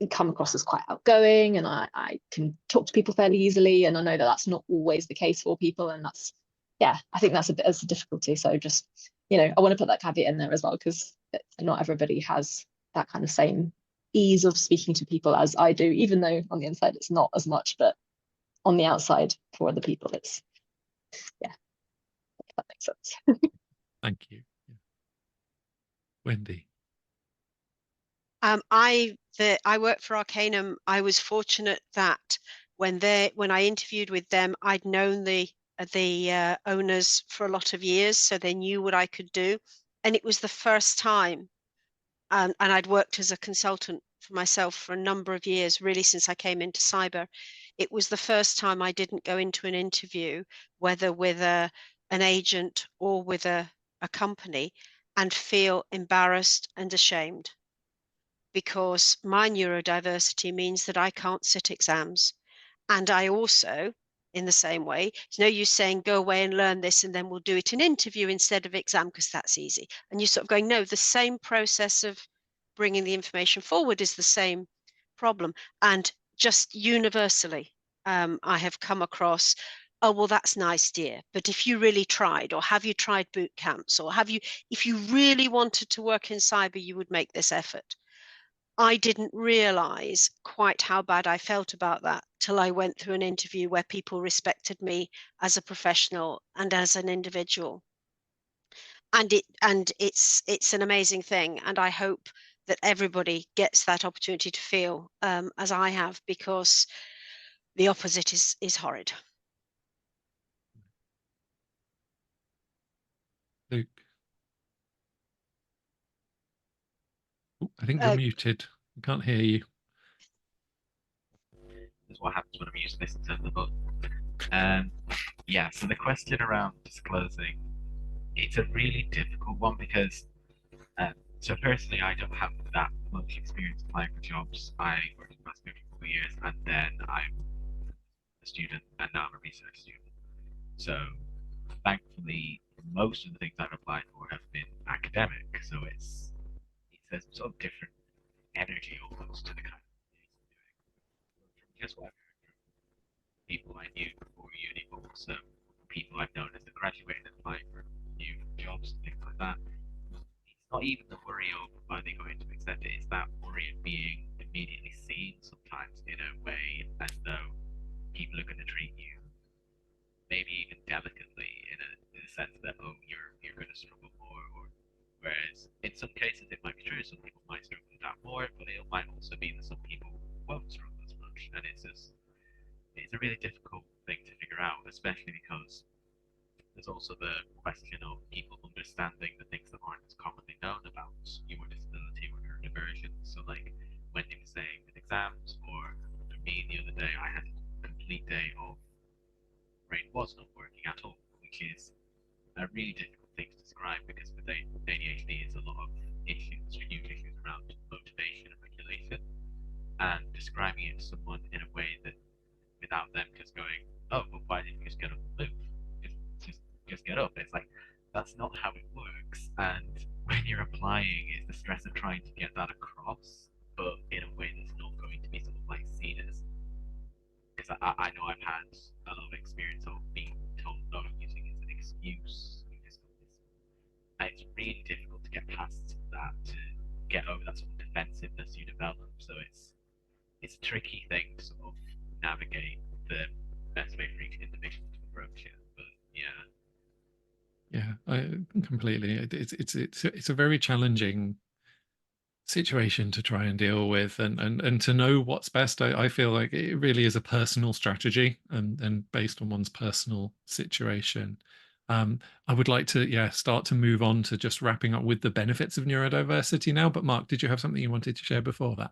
come across as quite outgoing, and I can talk to people fairly easily, and I know that that's not always the case for people, and that's I think that's a difficulty. So just I want to put that caveat in there as well, because not everybody has that kind of same ease of speaking to people as I do, even though on the inside it's not as much, but on the outside for other people it's if that makes sense. Thank you. Wendy. I work for Arcanum. I was fortunate that when I interviewed with them, I'd known the owners for a lot of years, so they knew what I could do. And it was the first time, and I'd worked as a consultant for myself for a number of years, really since I came into cyber. It was the first time I didn't go into an interview, whether with an agent or with a company, and feel embarrassed and ashamed, because my neurodiversity means that I can't sit exams. And I also, in the same way, it's no use saying, go away and learn this, and then we'll do it in interview instead of exam, because that's easy. And you're sort of going, no, the same process of bringing the information forward is the same problem. And just universally, I have come across, oh, well, that's nice, dear, but if you really tried, or have you tried boot camps, or if you really wanted to work in cyber, you would make this effort. I didn't realize quite how bad I felt about that till I went through an interview where people respected me as a professional and as an individual. And it's an amazing thing. And I hope that everybody gets that opportunity to feel as I have, because the opposite is horrid. Luke. I think you're muted. I can't hear you. That's what happens when I'm using this instead of the book. So the question around disclosing, it's a really difficult one, because so personally I don't have that much experience applying for jobs. I worked in maths for 4 years, and then I'm a student, and now I'm a research student. So thankfully most of the things I've applied for have been academic, so it's a sort of different energy almost to the kind of thing he's doing. From just what I've heard from people I knew before uni, but also people I've known as they graduated and applying for new jobs and things like that. It's not even the worry of are they going to accept it, it's that worry of being immediately seen sometimes in a way as though people are going to treat you maybe even delicately in a sense that, oh, you're going to struggle more, or whereas in some cases it might be true, some people might struggle with that more, but it might also be that some people won't struggle as much, and it's a really difficult thing to figure out, especially because there's also the question of people understanding the things that aren't as commonly known about your disability or neurodivergent. So like Wendy was saying with exams, or for me the other day I had a complete day of brain was not working at all, which is a really difficult thing to describe because with ADHD it's a lot of issues, huge issues around motivation and regulation, and describing it to someone in a way that without them just going, oh, well, why didn't you just get up and move? Just get up. It's like, that's not how it works. And when you're applying, it's the stress of trying to get that across, but in a way that's not going to be sort of like seen as, because I know I've had a lot of experience of being told no, using it as an excuse. And it's really difficult to get past that, to get over that sort of defensiveness you develop. So it's a tricky thing to sort of navigate the best way for each individual to approach it. But yeah. Yeah, I completely. It's a very challenging situation to try and deal with, and to know what's best. I feel like it really is a personal strategy, and based on one's personal situation. I would like to start to move on to just wrapping up with the benefits of neurodiversity now. But Mark, did you have something you wanted to share before that?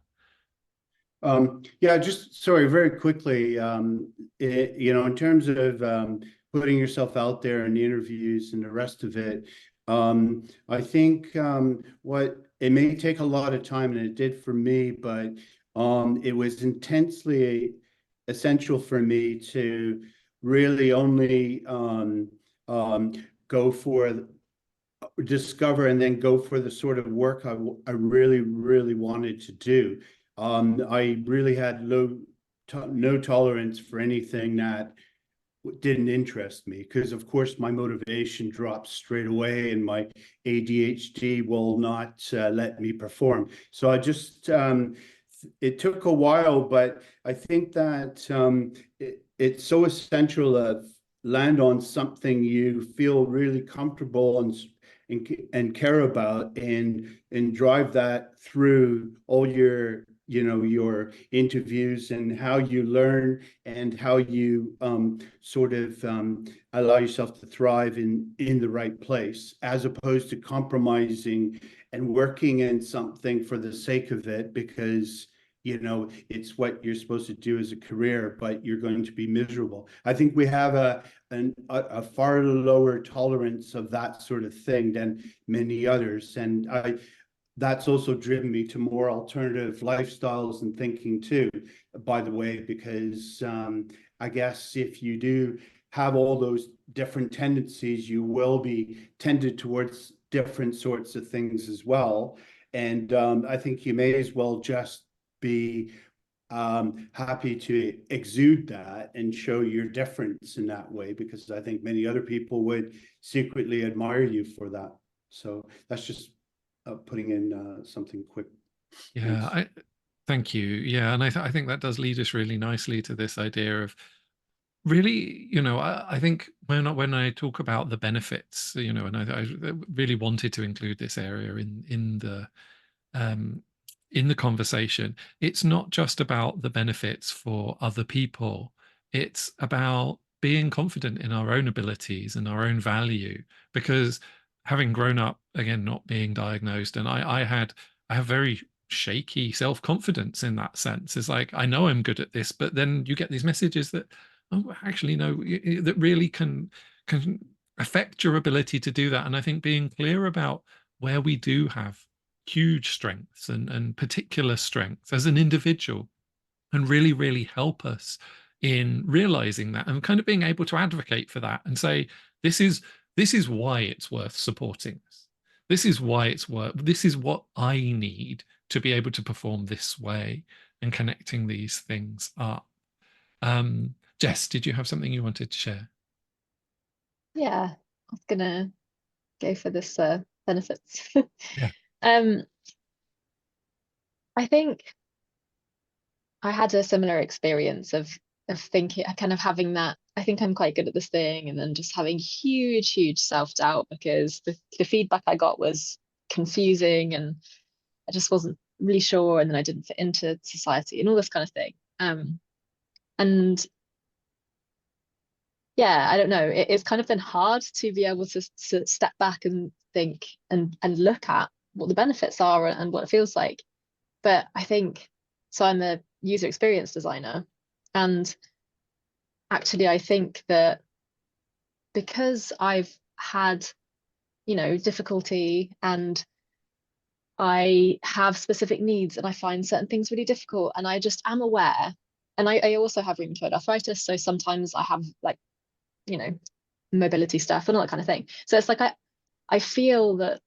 Yeah, just sorry, very quickly. In terms of putting yourself out there in interviews and the rest of it, I think what it may take a lot of time, and it did for me, but it was intensely essential for me to really only go for discover and then go for the sort of work I really, really wanted to do. I really had no tolerance for anything that didn't interest me, because of course my motivation drops straight away and my ADHD will not let me perform. So I just, it took a while, but I think that it's so essential to land on something you feel really comfortable and care about, and drive that through all your your interviews, and how you learn and how you sort of allow yourself to thrive in the right place, as opposed to compromising and working in something for the sake of it, because it's what you're supposed to do as a career, but you're going to be miserable. I think we have a far lower tolerance of that sort of thing than many others, and that's also driven me to more alternative lifestyles and thinking too, by the way, because I guess if you do have all those different tendencies, you will be tended towards different sorts of things as well. And I think you may as well just be happy to exude that and show your difference in that way, because I think many other people would secretly admire you for that. So that's just putting in something quick. Yeah, thank you. Yeah, and I think that does lead us really nicely to this idea of really, I think when I talk about the benefits, and I really wanted to include this area in the conversation. It's not just about the benefits for other people. It's about being confident in our own abilities and our own value, because having grown up, again, not being diagnosed, and I have very shaky self-confidence in that sense. It's like, I know I'm good at this, but then you get these messages that, oh, actually, no, that really can affect your ability to do that. And I think being clear about where we do have huge strengths and particular strengths as an individual, and really, really help us in realizing that, and kind of being able to advocate for that and say, this is why it's worth supporting us. this is why it's work. This is what I need to be able to perform this way, and connecting these things up. Jess, did you have something you wanted to share? Yeah, I was gonna go for this benefits. Yeah. I think I had a similar experience of thinking, kind of having that, I think I'm quite good at this thing, and then just having huge self-doubt because the feedback I got was confusing, and I just wasn't really sure, and then I didn't fit into society and all this kind of thing. And yeah, I don't know, it's kind of been hard to be able to step back and think and look at what the benefits are and what it feels like. But I think, so I'm a user experience designer, and actually I think that because I've had, difficulty, and I have specific needs, and I find certain things really difficult, and I just am aware, and I also have rheumatoid arthritis, so sometimes I have like, mobility stuff and all that kind of thing. So it's like I feel that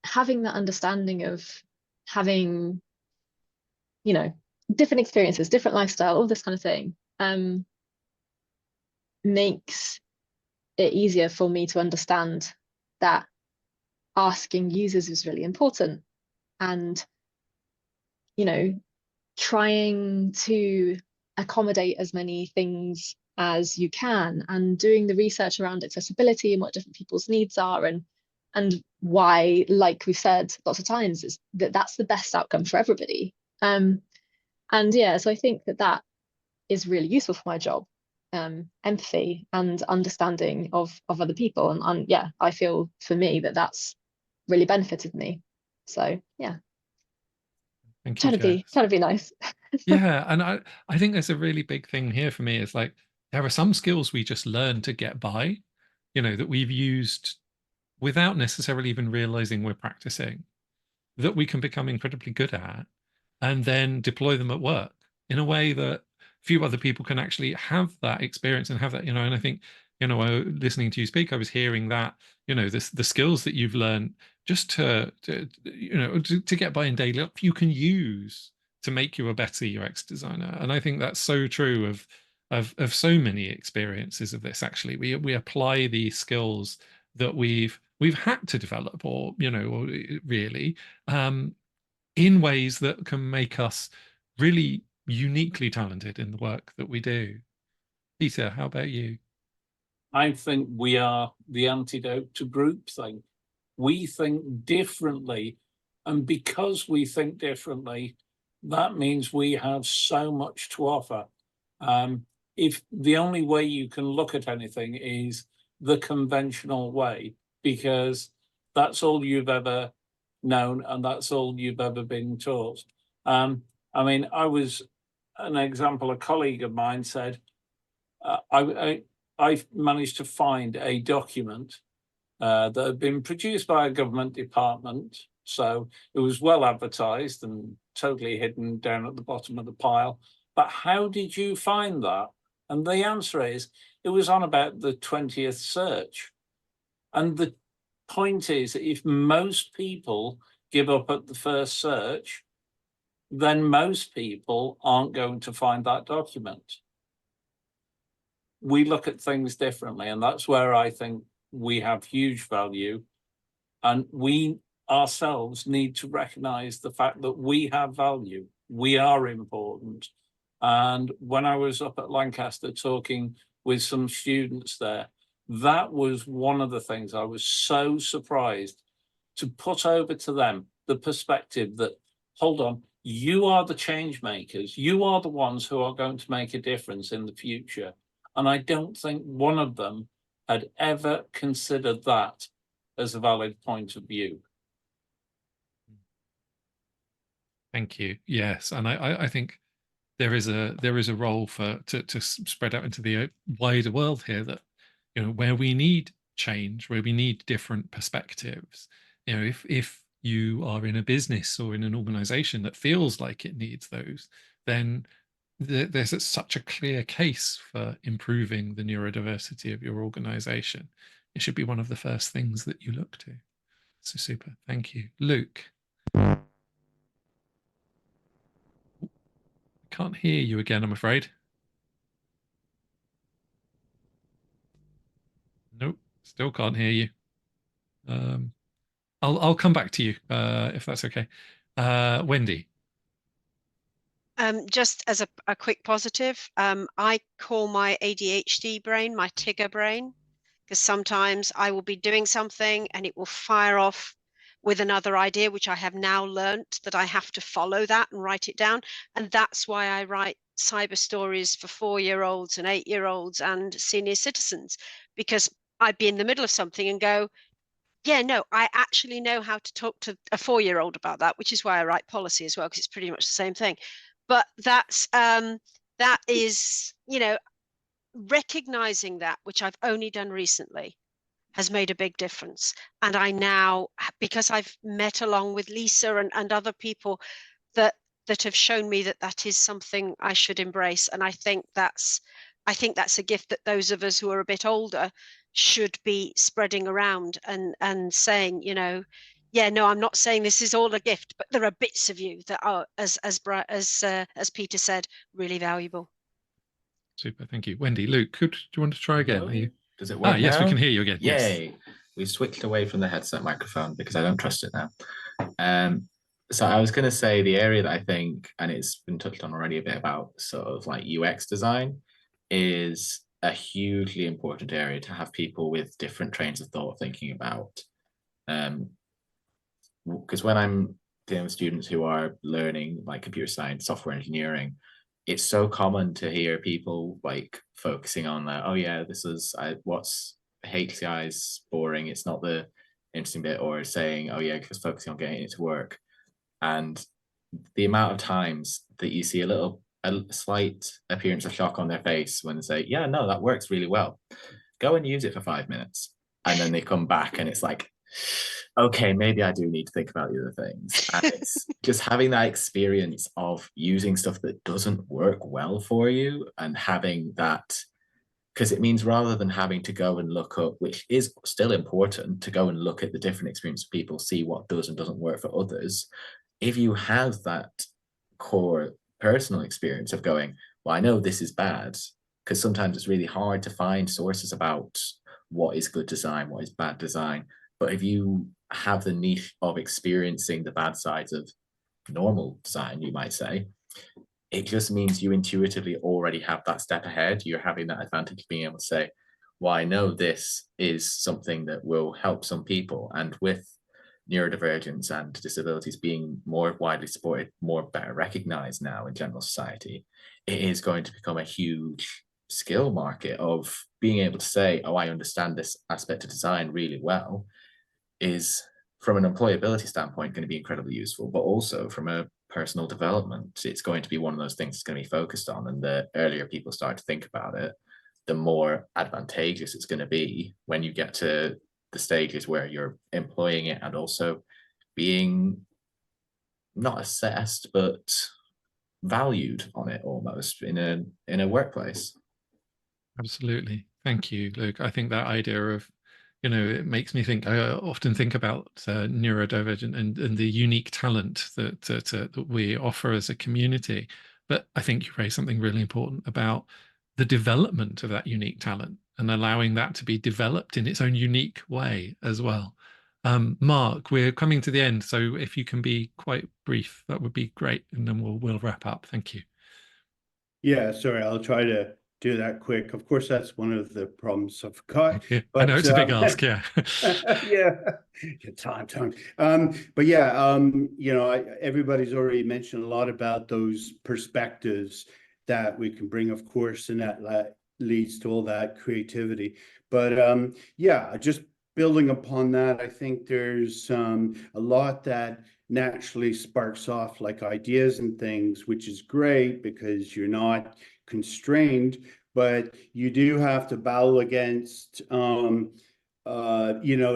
having that understanding of having, different experiences, different lifestyle, all this kind of thing, makes it easier for me to understand that asking users is really important, and trying to accommodate as many things as you can, and doing the research around accessibility and what different people's needs are, and why, like we've said lots of times, is that's the best outcome for everybody. And yeah, so I think that is really useful for my job, empathy and understanding of other people, and yeah, I feel for me that's really benefited me. So yeah, Thank you, trying to be nice. Yeah, and I think there's a really big thing here for me. Is like, there are some skills we just learn to get by, that we've used without necessarily even realizing we're practicing, that we can become incredibly good at, and then deploy them at work in a way that few other people can actually have that experience and have that, and I think, listening to you speak, I was hearing that, the skills that you've learned just to get by in daily life, you can use to make you a better UX designer. And I think that's so true of so many experiences of this. Actually, we apply these skills that we've had to develop, or really, in ways that can make us really uniquely talented in the work that we do. Peter, how about you? I think we are the antidote to groupthink. We think differently, and because we think differently, that means we have so much to offer. If the only way you can look at anything is the conventional way, because that's all you've ever known and that's all you've ever been taught. I mean, I was an example, a colleague of mine said, I managed to find a document that had been produced by a government department. So it was well advertised and totally hidden down at the bottom of the pile. But how did you find that? And the answer is, it was on about the 20th search. And the point is, if most people give up at the first search, then most people aren't going to find that document. We look at things differently, and that's where I think we have huge value. And we ourselves need to recognize the fact that we have value. We are important. And when I was up at Lancaster talking with some students there, that was one of the things I was so surprised to put over to them, the perspective that, hold on, you are the change makers. You are the ones who are going to make a difference in the future. And I don't think one of them had ever considered that as a valid point of view. Thank you. Yes, and I think there is a role to spread out into the wider world here, that where we need change, where we need different perspectives. If you are in a business or in an organization that feels like it needs those, then there's such a clear case for improving the neurodiversity of your organization. It should be one of the first things that you look to. So super. Thank you. Luke. Can't hear you again, I'm afraid. Nope, still can't hear you. I'll come back to you if that's okay. Wendy. Just as a quick positive, I call my ADHD brain my Tigger brain, because sometimes I will be doing something and it will fire off with another idea, which I have now learnt that I have to follow that and write it down. And that's why I write cyber stories for 4-year-olds and 8-year-olds and senior citizens, because I'd be in the middle of something and go, yeah, no, I actually know how to talk to a 4-year-old about that, which is why I write policy as well, because it's pretty much the same thing. But that's that is, you know, recognizing that, which I've only done recently, has made a big difference. And I now, because I've met along with Lisa and other people that have shown me that that is something I should embrace. And I think that's a gift that those of us who are a bit older should be spreading around and saying, you know, yeah, no, I'm not saying this is all a gift, but there are bits of you that are, as Peter said, really valuable. Super, thank you. Wendy, Luke, do you want to try again? Hello? Are you? Does it work Yes, now? we can hear you again. Yay. Yes. We switched away from the headset microphone because I don't trust it now. So I was going to say the area that I think, and it's been touched on already a bit about sort of like UX design, is a hugely important area to have people with different trains of thought thinking about. Because when I'm dealing with students who are learning like computer science, software engineering, it's so common to hear people like focusing on that. Oh yeah, this is what's HCI is boring. It's not the interesting bit, or saying, oh yeah, because focusing on getting it to work. And the amount of times that you see a slight appearance of shock on their face when they say, yeah, no, that works really well. Go and use it for 5 minutes. And then they come back and it's like, okay, maybe I do need to think about the other things. And it's just having that experience of using stuff that doesn't work well for you and having that, because it means rather than having to go and look up, which is still important, to go and look at the different experiences of people, see what does and doesn't work for others. If you have that core personal experience of going, well, I know this is bad, because sometimes it's really hard to find sources about what is good design, what is bad design. But if you have the niche of experiencing the bad sides of normal design, you might say, it just means you intuitively already have that step ahead. You're having that advantage of being able to say, well, I know this is something that will help some people. And with neurodivergence and disabilities being more widely supported, better recognized now in general society, it is going to become a huge skill market of being able to say, oh, I understand this aspect of design really well, is from an employability standpoint going to be incredibly useful, but also from a personal development, it's going to be one of those things that's going to be focused on. And the earlier people start to think about it, the more advantageous it's going to be when you get to the stages where you're employing it and also being not assessed, but valued on it almost in a workplace. Absolutely. Thank you, Luke. I think that idea of, you know, it makes me think, I often think about neurodivergent and the unique talent that we offer as a community. But I think you raised something really important about the development of that unique talent and allowing that to be developed in its own unique way as well. Mark, we're coming to the end, so if you can be quite brief, that would be great, and then we'll wrap up. Thank you. Yeah, sorry, I'll try to do that quick. Of course, that's one of the problems I've got. Yeah, but, I know it's a big ask, yeah. yeah, time. But yeah, you know, everybody's already mentioned a lot about those perspectives that we can bring, of course, and that leads to all that creativity. But yeah, just building upon that, I think there's a lot that naturally sparks off like ideas and things, which is great because you're not constrained, but you do have to battle against you know,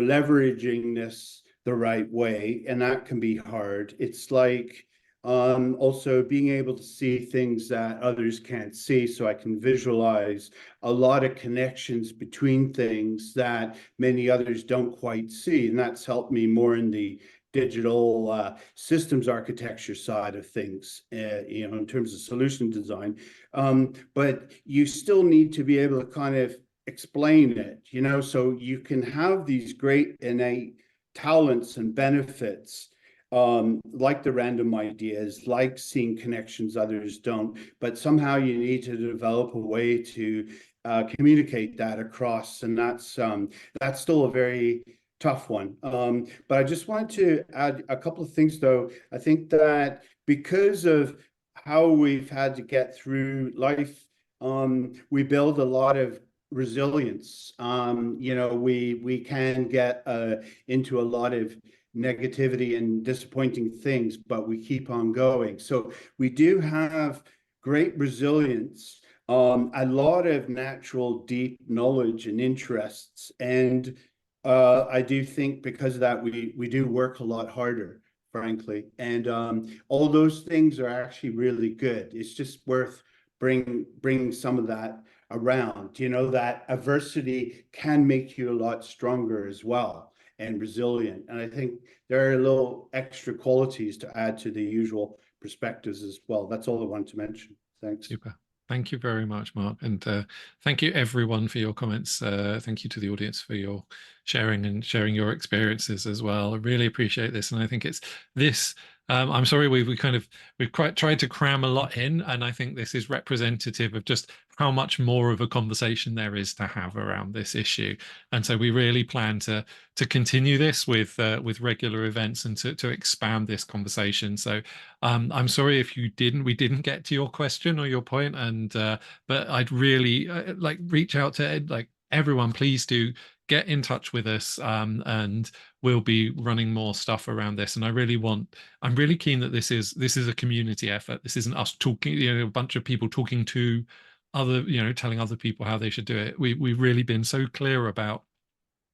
leveraging this the right way, and that can be hard. It's like Also being able to see things that others can't see, so I can visualize a lot of connections between things that many others don't quite see. And that's helped me more in the digital systems architecture side of things, you know, in terms of solution design. But you still need to be able to kind of explain it, you know, so you can have these great innate talents and benefits, like the random ideas, like seeing connections others don't, but somehow you need to develop a way to communicate that across, and that's still a very tough one. But I just wanted to add a couple of things, though. I think that because of how we've had to get through life, we build a lot of resilience. You know, we can get into a lot of negativity and disappointing things, but we keep on going. So we do have great resilience, a lot of natural deep knowledge and interests, and I do think because of that we do work a lot harder, frankly, and all those things are actually really good. It's just worth bringing some of that around, you know, that adversity can make you a lot stronger as well and resilient. And I think there are little extra qualities to add to the usual perspectives as well. That's all I wanted to mention. Thanks. Super. Thank you very much, Mark. And thank you everyone for your comments. Thank you to the audience for your sharing and sharing your experiences as well. I really appreciate this. And I think it's this, I'm sorry, we've quite tried to cram a lot in, and I think this is representative of just how much more of a conversation there is to have around this issue. And so we really plan to continue this with regular events and to expand this conversation. So I'm sorry if we didn't get to your question or your point, and but I'd really like reach out to like everyone. Please do get in touch with us, and we'll be running more stuff around this. And I'm really keen that this is a community effort. This isn't us talking, you know, a bunch of people talking to other, you know, telling other people how they should do it. We've really been so clear about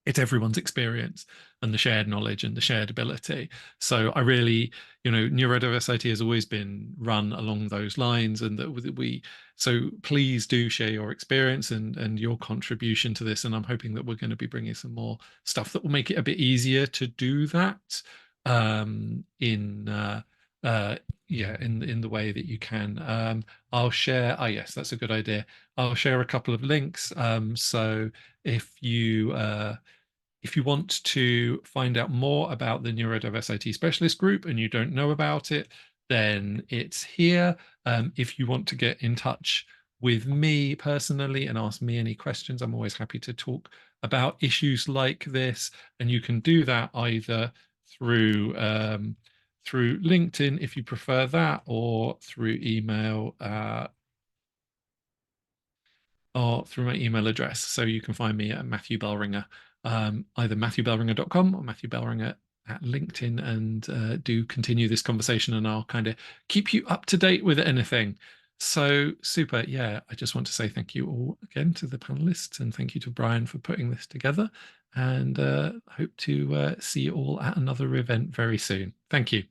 it's everyone's experience and the shared knowledge and the shared ability. So I really, you know, Neurodiversity has always been run along those lines, and that so please do share your experience and your contribution to this. And I'm hoping that we're going to be bringing some more stuff that will make it a bit easier to do that in the way that you can. I'll share, yes, that's a good idea. I'll share a couple of links. So if you want to find out more about the Neurodiversity Specialist Group and you don't know about it, then it's here. If you want to get in touch with me personally and ask me any questions, I'm always happy to talk about issues like this. And you can do that either through LinkedIn if you prefer that, or through email, or through my email address. So you can find me at Matthew Bellringer, either matthewbellringer.com or Matthew Bellringer at LinkedIn, and do continue this conversation, and I'll kind of keep you up to date with anything. So super. Yeah, I just want to say thank you all again to the panelists, and thank you to Brian for putting this together, and hope to see you all at another event very soon. Thank you.